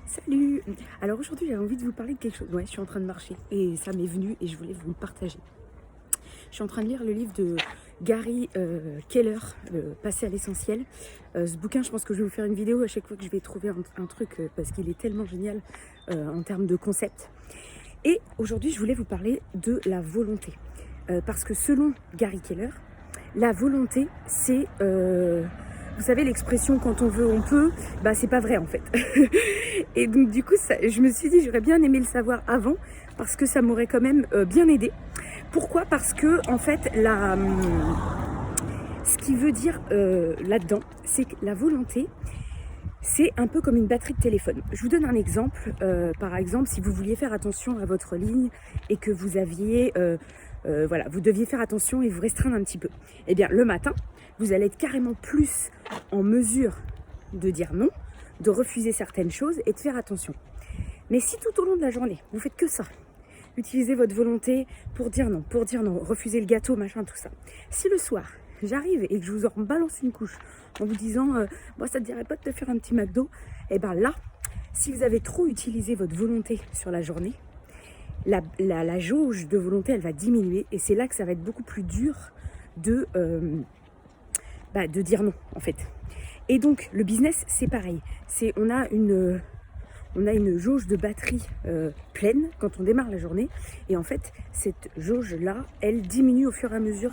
Salut! Alors aujourd'hui j'avais envie de vous parler de quelque chose. Ouais, je suis en train de marcher et ça m'est venu et je voulais vous le partager. Je suis en train de lire le livre de Gary Keller, Passer à l'essentiel. Ce bouquin, je pense que je vais vous faire une vidéo à chaque fois que je vais trouver un truc parce qu'il est tellement génial en termes de concept. Et aujourd'hui je voulais vous parler de la volonté. Parce que selon Gary Keller, la volonté c'est... vous savez l'expression quand on veut on peut, bah c'est pas vrai en fait. Et donc du coup je me suis dit j'aurais bien aimé le savoir avant parce que ça m'aurait quand même bien aidé. Pourquoi? Parce que en fait ce qui veut dire là-dedans, c'est que la volonté c'est un peu comme une batterie de téléphone. Je vous donne un exemple. Par exemple, si vous vouliez faire attention à votre ligne et que vous aviez, voilà, vous deviez faire attention et vous restreindre un petit peu. Eh bien, le matin, vous allez être carrément plus en mesure de dire non, de refuser certaines choses et de faire attention. Mais si tout au long de la journée, vous faites que ça, utilisez votre volonté pour dire non, refuser le gâteau, machin, tout ça. Si le soir, j'arrive et que je vous en balance une couche en vous disant moi ça te dirait pas de te faire un petit McDo, et bien là, si vous avez trop utilisé votre volonté sur la journée, la jauge de volonté elle va diminuer et c'est là que ça va être beaucoup plus dur de dire non en fait. Et donc le business c'est pareil, on a une jauge de batterie pleine quand on démarre la journée. Et en fait, cette jauge-là, elle diminue au fur et à mesure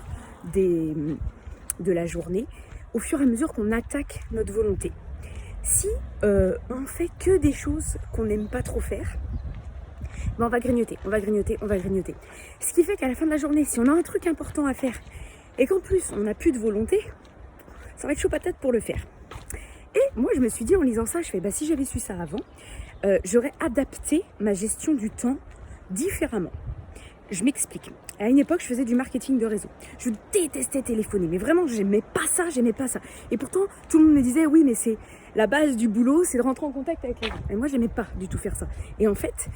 de la journée, au fur et à mesure qu'on attaque notre volonté. Si on fait que des choses qu'on n'aime pas trop faire, ben on va grignoter. Ce qui fait qu'à la fin de la journée, si on a un truc important à faire et qu'en plus on n'a plus de volonté, ça va être chaud patate pour le faire. Et moi, je me suis dit en lisant ça, je fais si j'avais su ça avant, j'aurais adapté ma gestion du temps différemment. Je m'explique. À une époque, je faisais du marketing de réseau. Je détestais téléphoner, mais vraiment, j'aimais pas ça. Et pourtant, tout le monde me disait, oui, mais c'est la base du boulot, c'est de rentrer en contact avec les gens. Et moi, j'aimais pas du tout faire ça. Et en fait,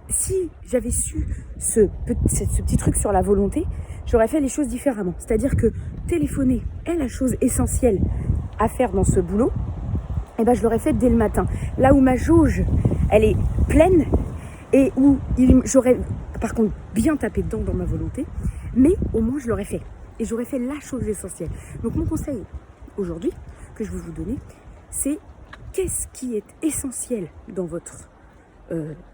si j'avais su ce petit truc sur la volonté, j'aurais fait les choses différemment. C'est-à-dire que téléphoner est la chose essentielle à faire dans ce boulot. Et je l'aurais fait dès le matin. Là où ma jauge, elle est pleine et où j'aurais par contre bien tapé dedans dans ma volonté, mais au moins je l'aurais fait. Et j'aurais fait la chose essentielle. Donc mon conseil aujourd'hui que je vais vous donner, c'est qu'est-ce qui est essentiel dans votre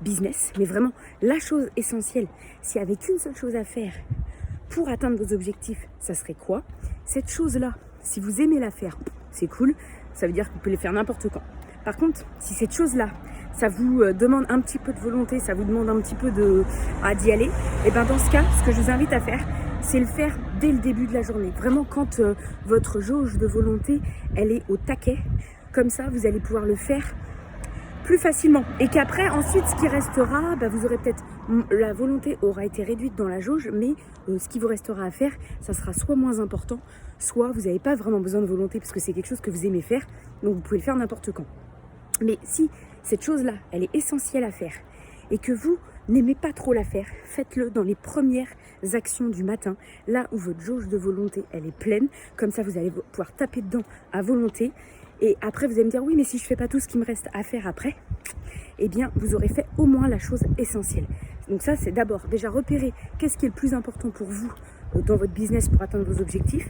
business, mais vraiment la chose essentielle. S'il n'y avait qu'une seule chose à faire pour atteindre vos objectifs, ça serait quoi? Cette chose-là, si vous aimez la faire, c'est cool, ça veut dire que vous pouvez les faire n'importe quand. Par contre, si cette chose-là, ça vous demande un petit peu de volonté, ça vous demande un petit peu d'y aller, et dans ce cas, ce que je vous invite à faire, c'est le faire dès le début de la journée. Vraiment quand votre jauge de volonté, elle est au taquet, comme ça, vous allez pouvoir le faire plus facilement. Et qu'après, ensuite, ce qui restera, vous aurez peut-être, la volonté aura été réduite dans la jauge, mais ce qui vous restera à faire, ça sera soit moins important, soit vous n'avez pas vraiment besoin de volonté parce que c'est quelque chose que vous aimez faire, donc vous pouvez le faire n'importe quand. Mais si cette chose-là, elle est essentielle à faire et que vous n'aimez pas trop la faire, faites-le dans les premières actions du matin, là où votre jauge de volonté, elle est pleine. Comme ça, vous allez pouvoir taper dedans à volonté. Et après, vous allez me dire, oui, mais si je ne fais pas tout ce qui me reste à faire après, eh bien, vous aurez fait au moins la chose essentielle. Donc ça, c'est d'abord déjà repérer qu'est-ce qui est le plus important pour vous dans votre business pour atteindre vos objectifs,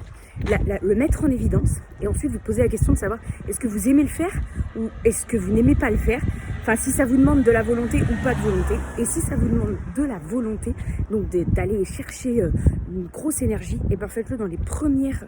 le mettre en évidence et ensuite vous poser la question de savoir est-ce que vous aimez le faire ou est-ce que vous n'aimez pas le faire, enfin si ça vous demande de la volonté ou pas de volonté, et si ça vous demande de la volonté, donc d'aller chercher une grosse énergie, et faites-le dans les premières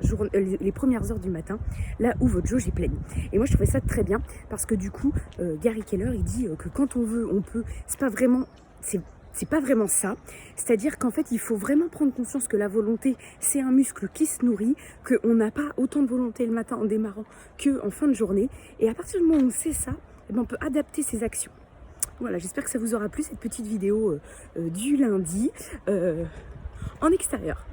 heures du matin, là où votre jauge est pleine. Et moi je trouvais ça très bien parce que du coup Gary Keller il dit que quand on veut on peut, c'est pas vraiment ça, c'est-à-dire qu'en fait il faut vraiment prendre conscience que la volonté c'est un muscle qui se nourrit, qu'on n'a pas autant de volonté le matin en démarrant qu'en fin de journée, et à partir du moment où on sait ça, on peut adapter ses actions. Voilà, j'espère que ça vous aura plu cette petite vidéo du lundi en extérieur.